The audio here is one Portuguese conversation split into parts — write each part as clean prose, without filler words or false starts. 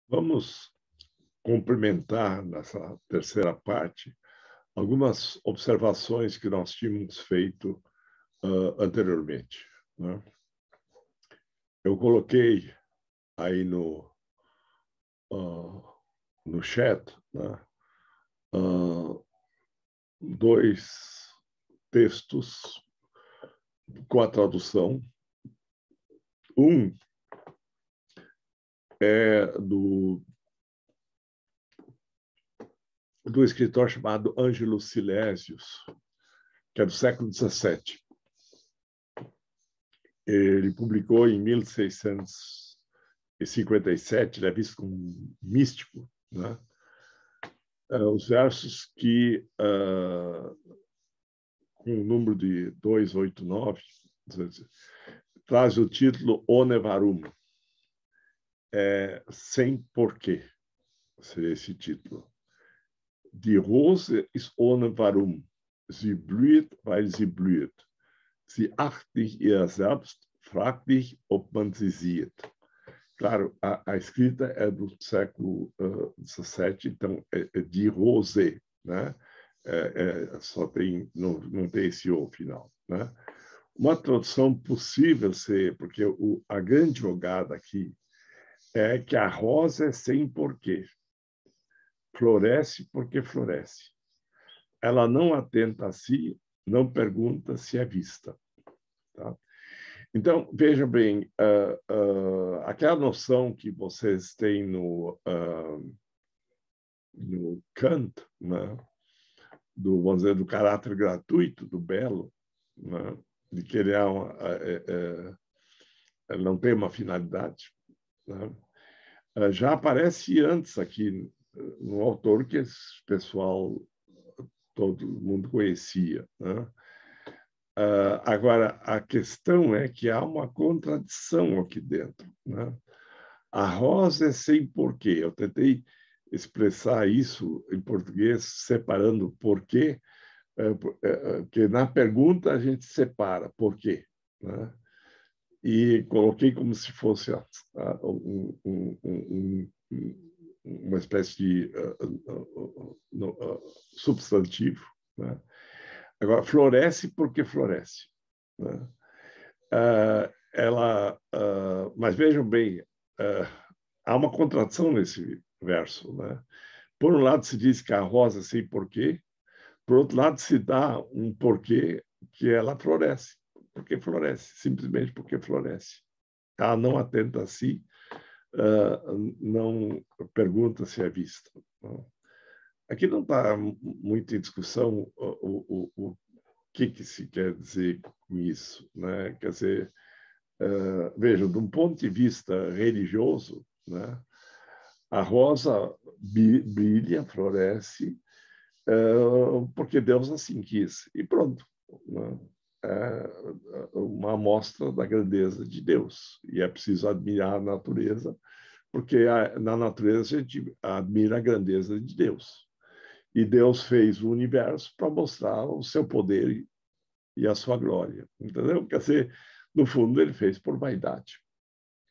Vamos complementar nessa terceira parte algumas observações que nós tínhamos feito anteriormente, né? Eu coloquei aí no chat, né, dois textos com a tradução. Um é do escritor chamado Ângelo Silésios, que é do século XVII. Ele publicou em 1657, ele é visto como um místico, né? Os versos que, com o número de 289, traz o título Onevarum, sem porquê, seria esse título. Die Rose ist ohne Warum. Sie blüht, weil sie blüht. Sie acht nicht ihr selbst, fragt nicht, ob man sie sieht. Claro, a escrita é do século XVII, então é de Rose, né? Só tem, não tem esse O final, né? Uma tradução possível ser, porque a grande jogada aqui é que a rosa é sem porquê. Floresce porque floresce. Ela não atenta a si, não pergunta se é vista. Tá? Então, veja bem, aquela noção que vocês têm no Kant, né? Vamos dizer, do caráter gratuito, do belo, né? De que ele não tem uma finalidade, né? Já aparece antes aqui no autor que esse pessoal, todo mundo conhecia, né? Agora, a questão é que há uma contradição aqui dentro, né? A rosa é sem porquê. Eu tentei expressar isso em português, separando porquê, que na pergunta a gente separa porquê, né? E coloquei como se fosse uma espécie de substantivo, né? Agora, floresce porque floresce, né? Mas vejam bem, há uma contradição nesse verso, né? Por um lado se diz que a rosa sem porquê, por outro lado se dá um porquê que ela floresce, porque floresce, simplesmente porque floresce. Ela não atenta a si, não pergunta se é vista. Aqui não está muito em discussão o que se quer dizer com isso, né? Quer dizer, vejam, de um ponto de vista religioso, né, a rosa brilha, floresce, porque Deus assim quis. E pronto. Né? É uma amostra da grandeza de Deus. E é preciso admirar a natureza, porque na natureza a gente admira a grandeza de Deus. E Deus fez o universo para mostrar o seu poder e a sua glória. Entendeu? Quer dizer, no fundo, ele fez por vaidade,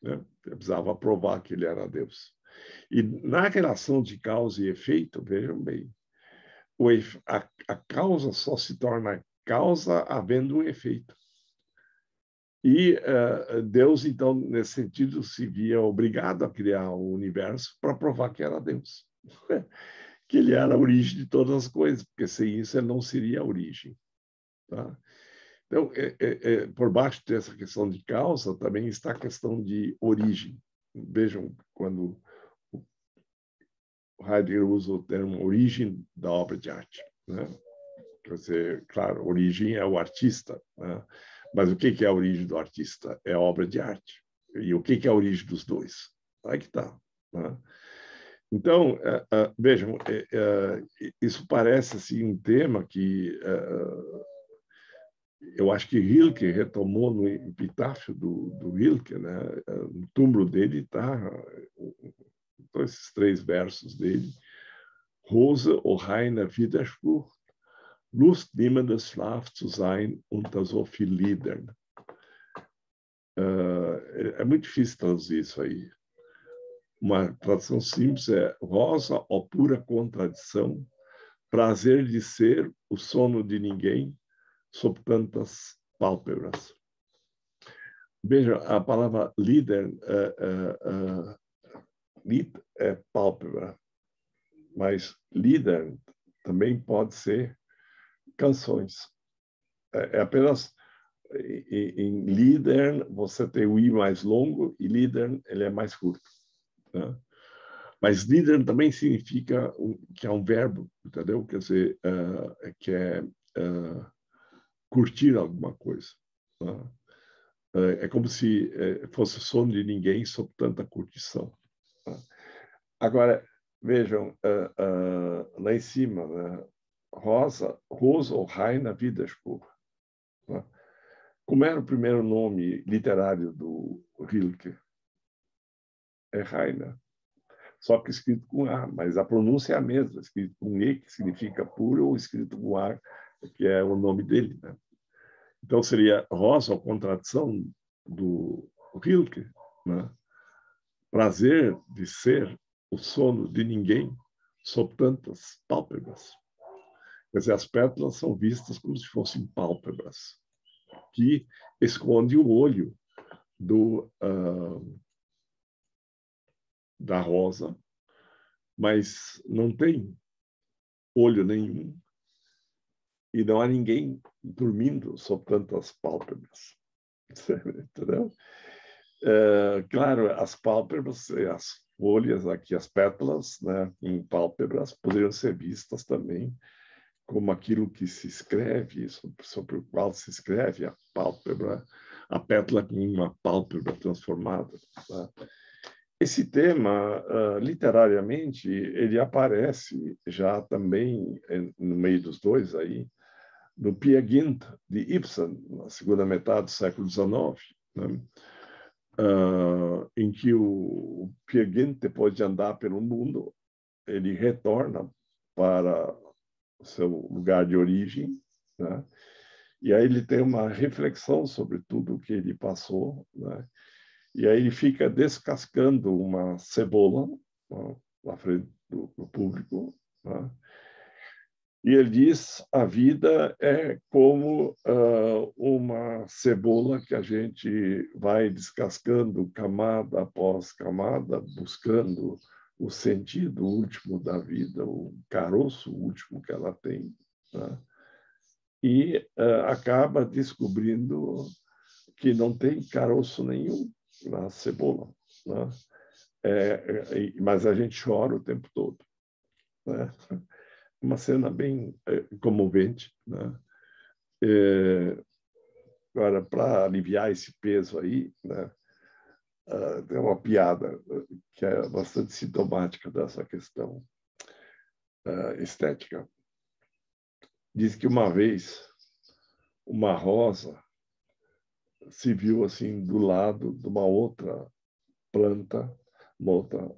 né? Ele precisava provar que ele era Deus. E na relação de causa e efeito, vejam bem, a causa só se torna causa havendo um efeito. E Deus, então, nesse sentido, se via obrigado a criar o universo para provar que era Deus. Que ele era a origem de todas as coisas, porque sem isso ele não seria a origem. Tá? Então, por baixo dessa questão de causa, também está a questão de origem. Vejam, quando o Heidegger usa o termo origem da obra de arte, né? Quer dizer, claro, origem é o artista, né? Mas o que é a origem do artista? É a obra de arte. E o que é a origem dos dois? Aí que está. Né? Então, vejam, isso parece assim, um tema que eu acho que Rilke retomou no epitáfio do Rilke, né? No túmulo dele está esses 3 versos dele: Rose, o reiner Widerspruch, Lust niemandes Schlaf zu sein unter so viel Liedern. É muito difícil traduzir isso aí. Uma tradução simples é rosa, ó pura contradição, prazer de ser, o sono de ninguém, sob tantas pálpebras. Veja, a palavra líder, lid é pálpebra, mas líder também pode ser canções. É apenas em líder você tem o i mais longo e líder ele é mais curto, né? Mas líder também significa que é um verbo, entendeu? Quer dizer, que é curtir alguma coisa, né? É como se fosse o sono de ninguém sob tanta curtição, né? Agora, vejam, lá em cima, né? Rosa ou Raina Widerspruch, né? Como era o primeiro nome literário do Rilke? É Raina. Só que escrito com A, mas a pronúncia é a mesma, escrito com E, que significa puro, ou escrito com A, que é o nome dele, né? Então, seria rosa, a contradição do Rilke, né? Prazer de ser o sono de ninguém sob tantas pálpebras. Quer dizer, as pétalas são vistas como se fossem pálpebras, que esconde o olho da rosa, mas não tem olho nenhum e não há ninguém dormindo sob tantas pálpebras. Entendeu? Claro, as pálpebras, as folhas aqui, as pétalas, né, em pálpebras, poderiam ser vistas também como aquilo que se escreve, sobre o qual se escreve a pálpebra, a pétala com uma pálpebra transformada, né? Esse tema, literariamente, ele aparece já também no meio dos dois aí, no Peer Gynt de Ibsen, na segunda metade do século XIX, né? Em que o Peer Gynt, depois de andar pelo mundo, ele retorna para o seu lugar de origem, né? E aí ele tem uma reflexão sobre tudo o que ele passou, né? E aí ele fica descascando uma cebola, né, na frente do público, né? E ele diz: a vida é como uma cebola que a gente vai descascando camada após camada, buscando o sentido último da vida, o caroço último que ela tem, né? E acaba descobrindo que não tem caroço nenhum na cebola, né? Mas a gente chora o tempo todo, né? Uma cena bem comovente, né? Agora, para aliviar esse peso aí, né, tem uma piada que é bastante sintomática dessa questão estética. Diz que uma vez uma rosa se viu assim do lado de uma outra planta, uma outra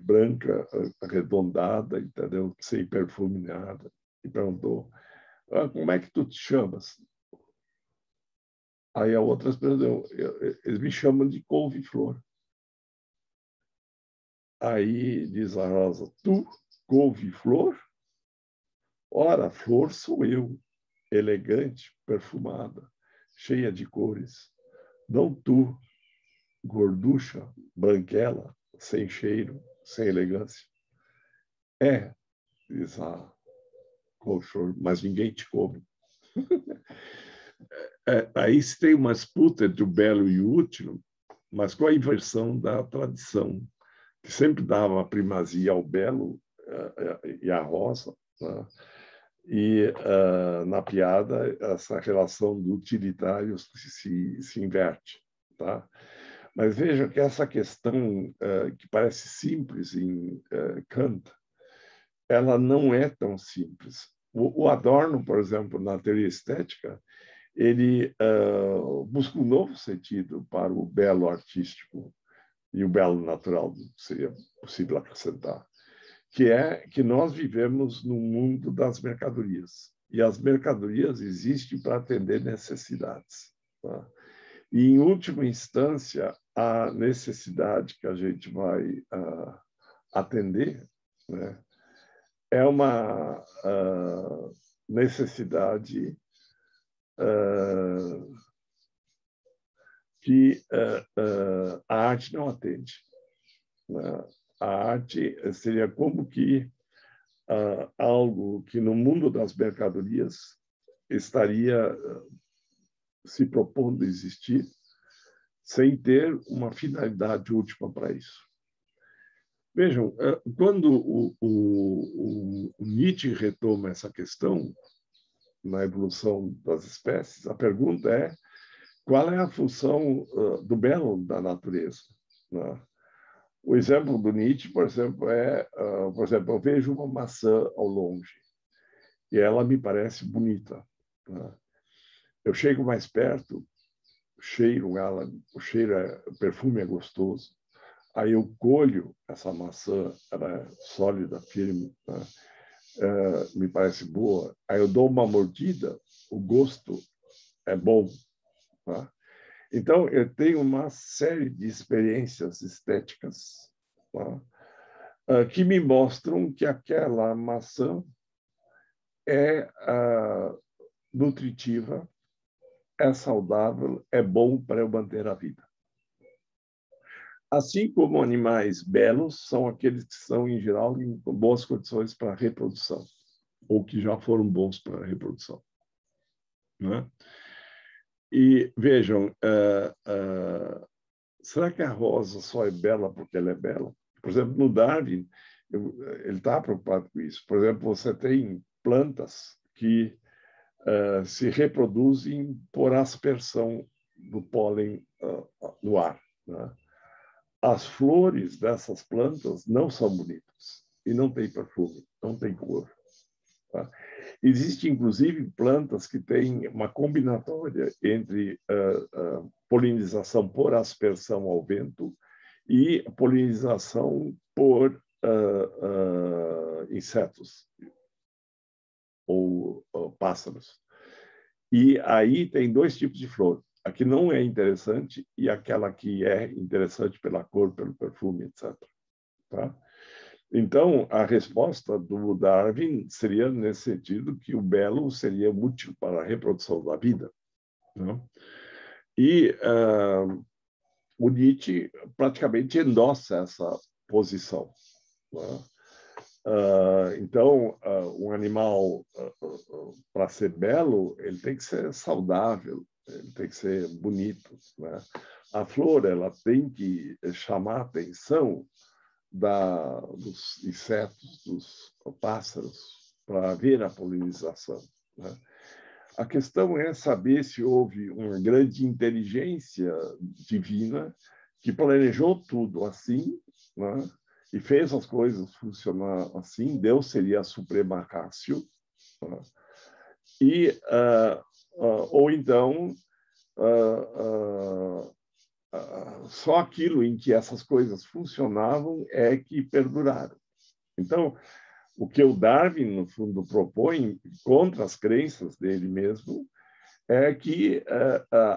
branca, arredondada, entendeu? Sem perfume nada, e perguntou: como é que tu te chamas? Aí a outra respondeu: eles me chamam de couve-flor. Aí diz a rosa: tu, couve-flor? Ora, flor sou eu, elegante, perfumada, cheia de cores. Não tu, gorducha, branquela, sem cheiro, sem elegância. Diz a couve-flor, mas ninguém te come. Aí se tem uma disputa entre o belo e o útil, mas com a inversão da tradição, que sempre dava a primazia ao belo e à rosa, né? E na piada essa relação do utilitário se inverte, tá? Mas vejam que essa questão que parece simples em Kant, ela não é tão simples. O Adorno, por exemplo, na teoria estética, ele busca um novo sentido para o belo artístico e o belo natural, seria possível acrescentar, que é que nós vivemos no mundo das mercadorias. E as mercadorias existem para atender necessidades, tá? E, em última instância, a necessidade que a gente vai atender, né, é uma necessidade que a arte não atende, né? A arte seria como que algo que no mundo das mercadorias estaria se propondo existir sem ter uma finalidade última para isso. Vejam, quando o Nietzsche retoma essa questão na evolução das espécies, a pergunta é: qual é a função do belo da natureza, né? O exemplo do Nietzsche, por exemplo, eu vejo uma maçã ao longe e ela me parece bonita, né? Eu chego mais perto, cheiro ela, o perfume é gostoso. Aí eu colho essa maçã, ela é sólida, firme, né? Me parece boa. Aí eu dou uma mordida, o gosto é bom, né? Então, eu tenho uma série de experiências estéticas, tá, que me mostram que aquela maçã é nutritiva, é saudável, é bom para eu manter a vida. Assim como animais belos são aqueles que são, em geral, em boas condições para a reprodução, ou que já foram bons para a reprodução, né? E vejam, será que a rosa só é bela porque ela é bela? Por exemplo, no Darwin, ele está preocupado com isso. Por exemplo, você tem plantas que se reproduzem por aspersão do pólen no ar, né? As flores dessas plantas não são bonitas e não têm perfume, não têm cor, tá? Existem, inclusive, plantas que têm uma combinatória entre polinização por aspersão ao vento e polinização por insetos ou pássaros. E aí tem dois tipos de flor. A que não é interessante e aquela que é interessante pela cor, pelo perfume, etc. Tá? Então, a resposta do Darwin seria nesse sentido que o belo seria útil para a reprodução da vida, né? E o Nietzsche praticamente endossa essa posição, né? Então, um animal, para ser belo, ele tem que ser saudável, ele tem que ser bonito, né? A flor, ela tem que chamar a atenção dos insetos, dos pássaros, para ver a polinização, né? A questão é saber se houve uma grande inteligência divina que planejou tudo assim, né? E fez as coisas funcionar assim. Deus seria a suprema ratio, né? E ou então só aquilo em que essas coisas funcionavam é que perduraram. Então, o que o Darwin, no fundo, propõe, contra as crenças dele mesmo, é que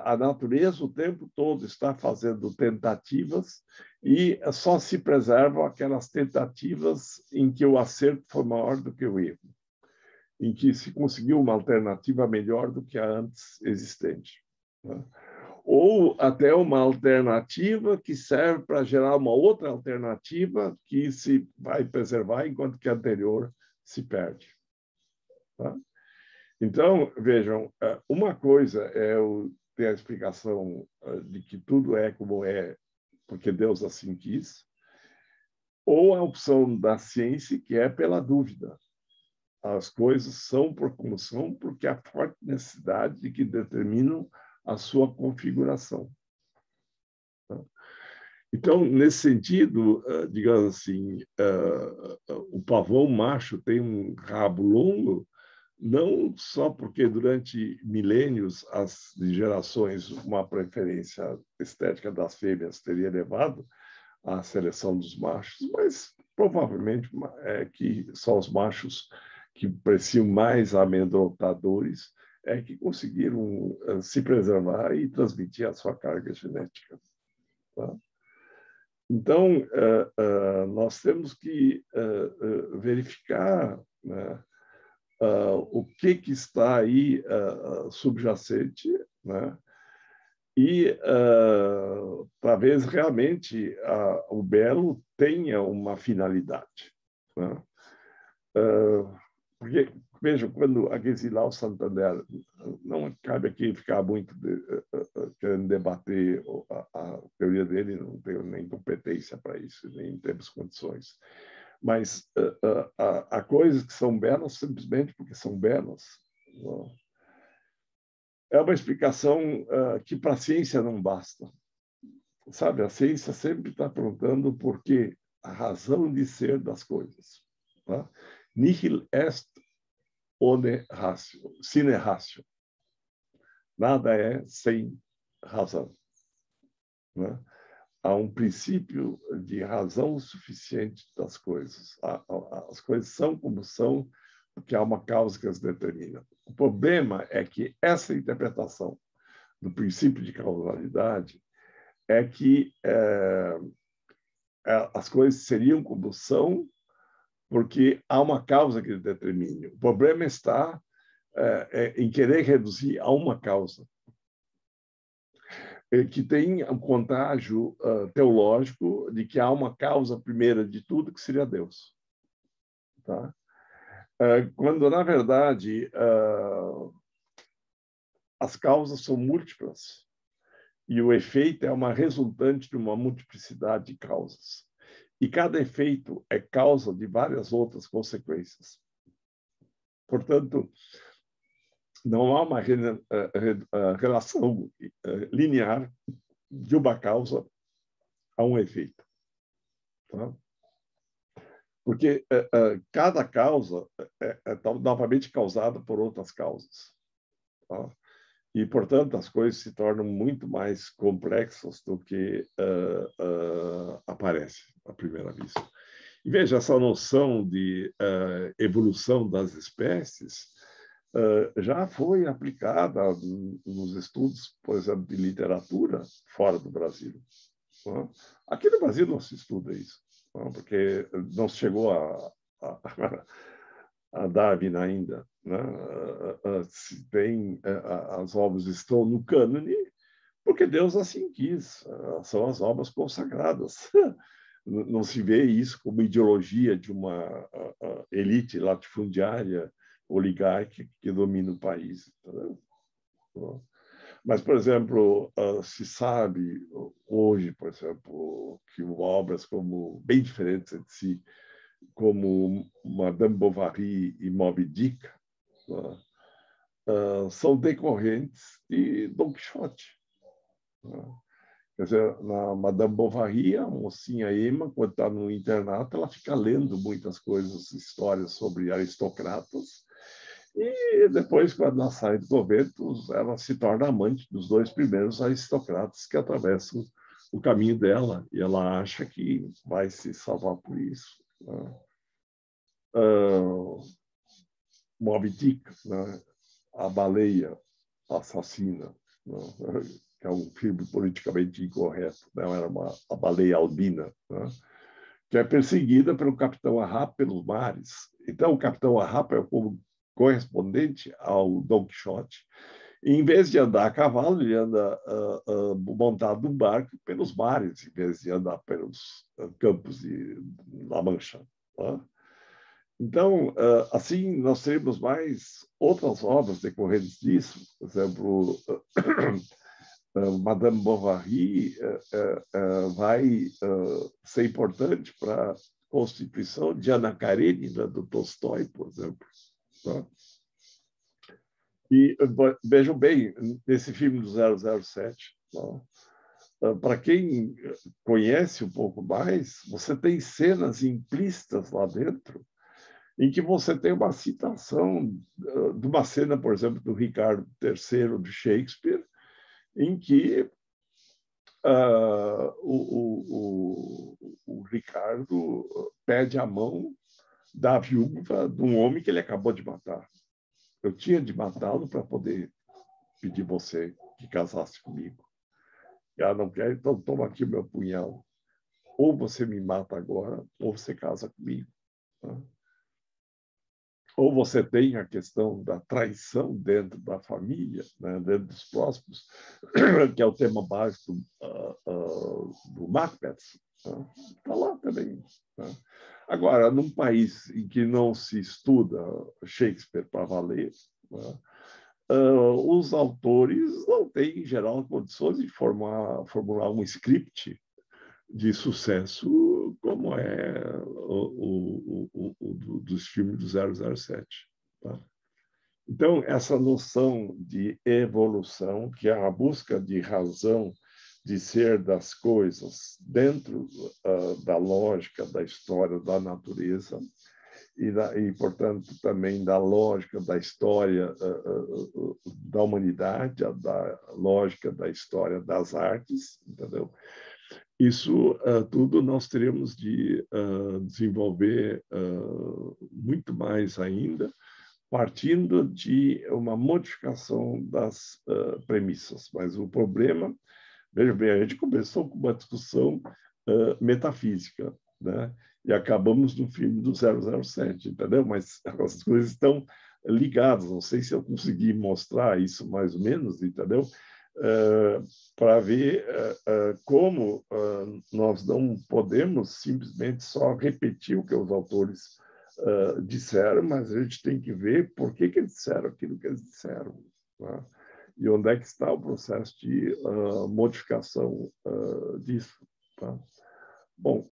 a natureza o tempo todo está fazendo tentativas e só se preservam aquelas tentativas em que o acerto foi maior do que o erro, em que se conseguiu uma alternativa melhor do que a antes existente, né? Ou até uma alternativa que serve para gerar uma outra alternativa que se vai preservar enquanto que a anterior se perde, tá? Então, vejam, uma coisa é ter a explicação de que tudo é como é porque Deus assim quis, ou a opção da ciência que é pela dúvida. As coisas são como são porque há forte necessidade de que determinam a sua configuração. Então, nesse sentido, digamos assim, o pavão macho tem um rabo longo, não só porque durante milênios as gerações uma preferência estética das fêmeas teria levado à seleção dos machos, mas provavelmente é que só os machos que pareciam mais amedrontadores que conseguiram se preservar e transmitir a sua carga genética. Tá? Então, nós temos que verificar, né, o que está aí subjacente, né? E talvez realmente o belo tenha uma finalidade. Né? Porque, veja, quando Aguesilau Santander, não cabe aqui ficar muito querendo debater a teoria dele, não tenho nem competência para isso, nem temos condições. Mas há coisas que são belas simplesmente porque são belas. Não? É uma explicação que para a ciência não basta. Sabe, a ciência sempre está perguntando por que a razão de ser das coisas. Tá? Nihil est one ratio, sine ratio. Nada é sem razão. Né? Há um princípio de razão suficiente das coisas. As coisas são como são, porque há uma causa que as determina. O problema é que essa interpretação do princípio de causalidade é que as coisas seriam como são porque há uma causa que determine. O problema está em querer reduzir a uma causa, que tem um contágio teológico de que há uma causa primeira de tudo, que seria Deus. Tá? Quando, na verdade, as causas são múltiplas e o efeito é uma resultante de uma multiplicidade de causas. E cada efeito é causa de várias outras consequências. Portanto, não há uma relação linear de uma causa a um efeito. Tá? Porque cada causa é novamente causada por outras causas. Tá? E, portanto, as coisas se tornam muito mais complexas do que aparece à primeira vista. E veja, essa noção de evolução das espécies já foi aplicada nos estudos, por exemplo, de literatura fora do Brasil. Né? Aqui no Brasil não se estuda isso, né? Porque não se chegou a Darwin ainda. Né? As obras estão no cânone porque Deus assim quis. São as obras consagradas. Não se vê isso como ideologia de uma elite latifundiária oligárquica que domina o país. Entendeu? Mas, por exemplo, se sabe hoje, por exemplo, que obras como bem diferentes entre si, como Madame Bovary e Moby Dick, são decorrentes de Dom Quixote. Quer dizer, na Madame Bovary, a mocinha Emma, quando está no internato, ela fica lendo muitas coisas, histórias sobre aristocratas, e depois, quando ela sai do convento, ela se torna amante dos dois primeiros aristocratas que atravessam o caminho dela, e ela acha que vai se salvar por isso. Né? Moby Dick, né? A baleia assassina, né? Que é um filme politicamente incorreto, né? Era a baleia albina, né? Que é perseguida pelo Capitão Ahab pelos mares. Então, o Capitão Ahab é como correspondente ao Dom Quixote. E, em vez de andar a cavalo, ele anda montado num barco pelos mares, em vez de andar pelos campos de La Mancha. Né? Então, assim, nós teremos mais outras obras decorrentes disso. Por exemplo, Madame Bovary vai ser importante para a constituição de Ana Karenina, do Tolstói, por exemplo. Tá? E vejam bem, nesse filme do 007, para quem conhece um pouco mais, você tem cenas implícitas lá dentro em que você tem uma citação de uma cena, por exemplo, do Ricardo III de Shakespeare, em que o Ricardo pede a mão da viúva de um homem que ele acabou de matar. Eu tinha de matá-lo para poder pedir você que casasse comigo. não quer, então toma aqui o meu punhal. Ou você me mata agora, ou você casa comigo. Tá? Ou você tem a questão da traição dentro da família, né, dentro dos próximos, que é o tema básico do Macbeth. Está lá também. Tá? Agora, num país em que não se estuda Shakespeare para valer, né, os autores não têm, em geral, condições de formular um script de sucesso como é dos filmes do 007. Tá? Então, essa noção de evolução, que é a busca de razão de ser das coisas dentro da lógica da história da natureza e, portanto, também da lógica da história da humanidade, da lógica da história das artes, entendeu? Isso tudo nós teremos de desenvolver muito mais ainda, partindo de uma modificação das premissas. Mas o problema, veja bem, a gente começou com uma discussão metafísica, né? E acabamos no filme do 007, entendeu? Mas as coisas estão ligadas. Não sei se eu consegui mostrar isso mais ou menos, entendeu? Para ver como nós não podemos simplesmente só repetir o que os autores disseram, mas a gente tem que ver por que eles disseram aquilo que eles disseram. Tá? E onde é que está o processo de modificação disso. Tá? Bom,